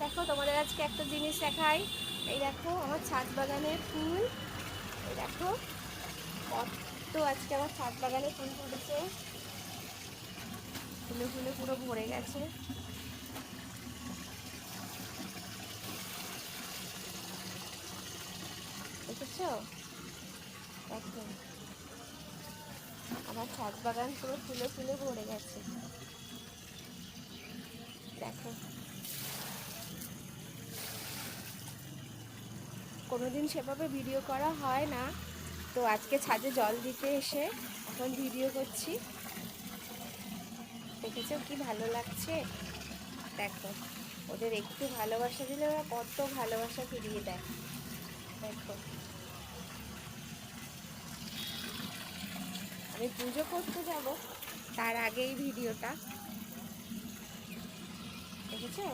দেখো তোমাদের আজকে একটা জিনিস দেখাই। এই দেখো আমার ছাদ বাগানের ফুল। এই দেখো কত আজকে আমার ছাদ বাগানে ফুল ফুটেছে, ফুলে ফুলে পুরো ভরে গেছে। দেখেছো? দেখো আমার ছাদ বাগান পুরো ফুলে ফুলে ভরে গেছে। দেখো কোনোদিন সেভাবে ভিডিও করা হয় না, তো আজকে ছাদে জল দিতে এসে এখন ভিডিও করছি। দেখেছো কি ভালো লাগছে? দেখো ওদের একটু ভালোবাসা দিলে ওরা কত ভালোবাসা ফিরিয়ে দেয়। দেখো আমি পুজো করতে যাব তার আগেই ভিডিওটা, দেখেছো?